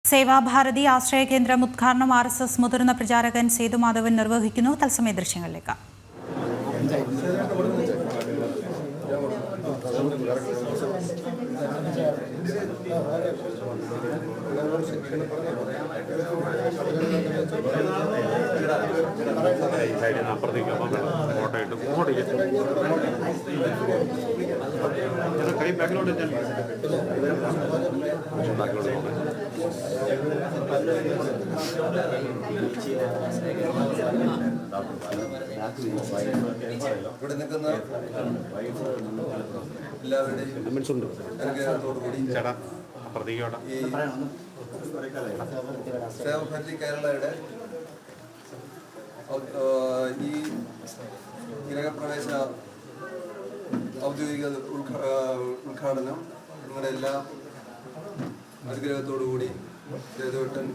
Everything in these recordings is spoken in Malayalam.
സേവാഭാരതി ആശ്രയ കേന്ദ്രം ഉദ്ഘാടനം RSS മുതിർന്ന പ്രചാരകൻ സേതു മാധവൻ നിർവഹിക്കുന്നു. തത്സമയ ദൃശ്യങ്ങളിലേക്ക്. ഇവിടെ നിൽക്കുന്ന എല്ലാവരുടെയും ഈ സേവാഭാരതി കേരളയുടെ ഈ ഗൃഹപ്രവേശ ഔദ്യോഗിക ഉദ്ഘാടനം നിങ്ങളുടെ എല്ലാ അനുഗ്രഹത്തോടുകൂടി സേതുവേട്ടൻ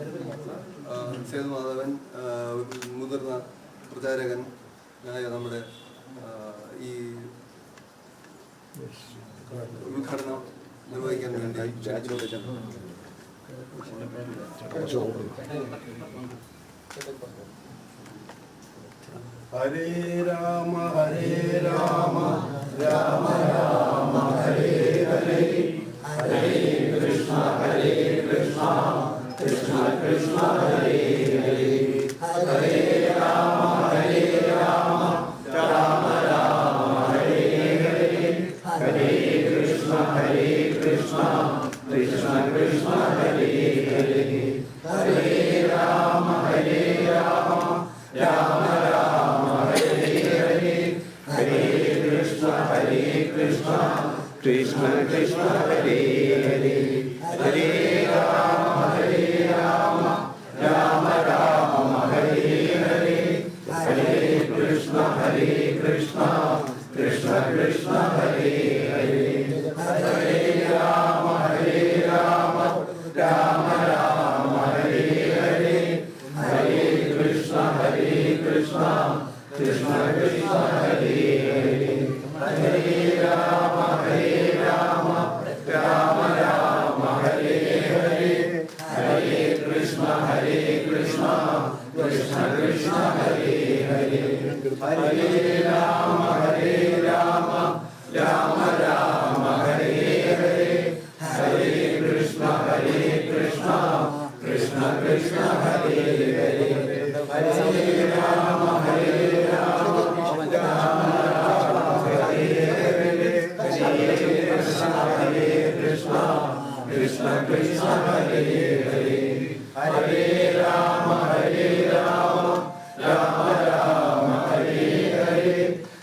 സേതു മാധവൻ മുതിർന്ന പ്രചാരകൻ നമ്മുടെ ഈ ഉദ്ഘാടനം നിർവഹിക്കാൻ വേണ്ടി ഹരേ രാമ രാമ രാമ ഹരേ ഹരേ ഹരേ കൃഷ്ണ കൃഷ്ണ കൃഷ്ണ ഹരേ ഹരേ ഹരേ രാമ രാമ രാമ ഹരേ ഹരേ ഹരേ കൃഷ്ണ കൃഷ്ണ കൃഷ്ണ ഹരേ ഹരേ ഹരേ രാമ രാമ രാമ ഹരേ ഹരേ ഹരേ കൃഷ്ണ കൃഷ്ണ കൃഷ്ണ ഹരേ ഹരേ ഹരേ രാമ രാമ രാമ ഹരേ ഹരേ ഹരേ കൃഷ്ണ കൃഷ്ണ കൃഷ്ണ ഹരേ ഹരേ ഹരേ രാമ രാമ രാമ ഹരേ ഹരേ ഹരേ കൃഷ്ണ കൃഷ്ണ കൃഷ്ണ ഹരേ ഹരേ ഹരേ രാമ രാമ രാമ ഹരേ ഹരേ ഹരേ കൃഷ്ണ കൃഷ്ണ കൃഷ്ണ ഹരേ ഹരേ ഹരേ രാമ രാമ രാമ ഹരേ ഹരേ ഹരേ കൃഷ്ണ കൃഷ്ണ കൃഷ്ണ ഹരേ ഹരേ ഹരേ രാമ കൃഷ്ണ ഹരേ ഹരേ ഹരേ രാമ രാമ ഹരേ ഹരേ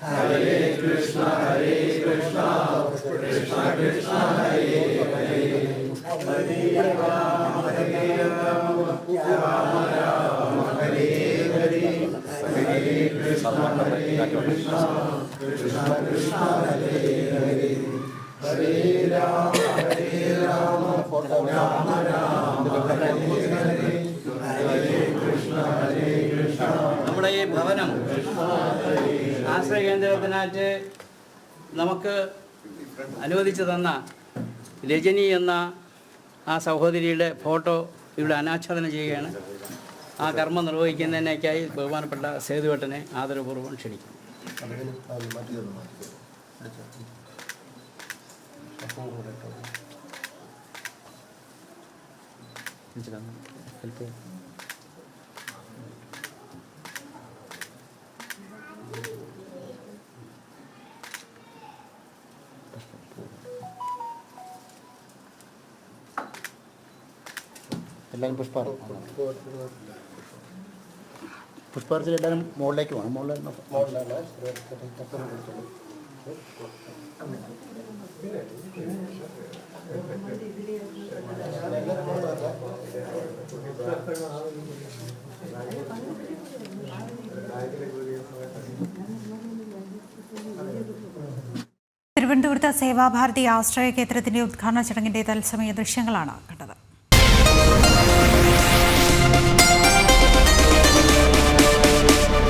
ഹരേ കൃഷ്ണ കൃഷ്ണ കൃഷ്ണ ഹരേ ഹരേ ഹരേ രാമ രാമ ഹരേ ഹരേ ഹരേ കൃഷ്ണ കൃഷ്ണ ഹരേ ഹരേ ഹരേ രാമ നമ്മുടെ ഈ ഭവനം ആശ്രയ കേന്ദ്രത്തിനായിട്ട് നമുക്ക് അനുവദിച്ചു തന്ന രജനി എന്ന ആ സഹോദരിയുടെ ഫോട്ടോ ഇവിടെ അനാച്ഛാദനം ചെയ്യുകയാണ്. ആ കർമ്മം നിർവഹിക്കുന്നതിനേക്കായി ബഹുമാനപ്പെട്ട സേതുവേട്ടനെ ആദരപൂർവ്വം ക്ഷണിക്കുന്നു. എല്ലാവരും പുഷ്പാർച്ചന എല്ലാവരും മുകളിലേക്ക് പോകണം. മുകളിലാണ് തിരുവനന്തപുരത്ത് സേവാഭാരതി ആശ്രയ കേന്ദ്രത്തിന്റെ ഉദ്ഘാടന ചടങ്ങിന്റെ തത്സമയ ദൃശ്യങ്ങളാണ്.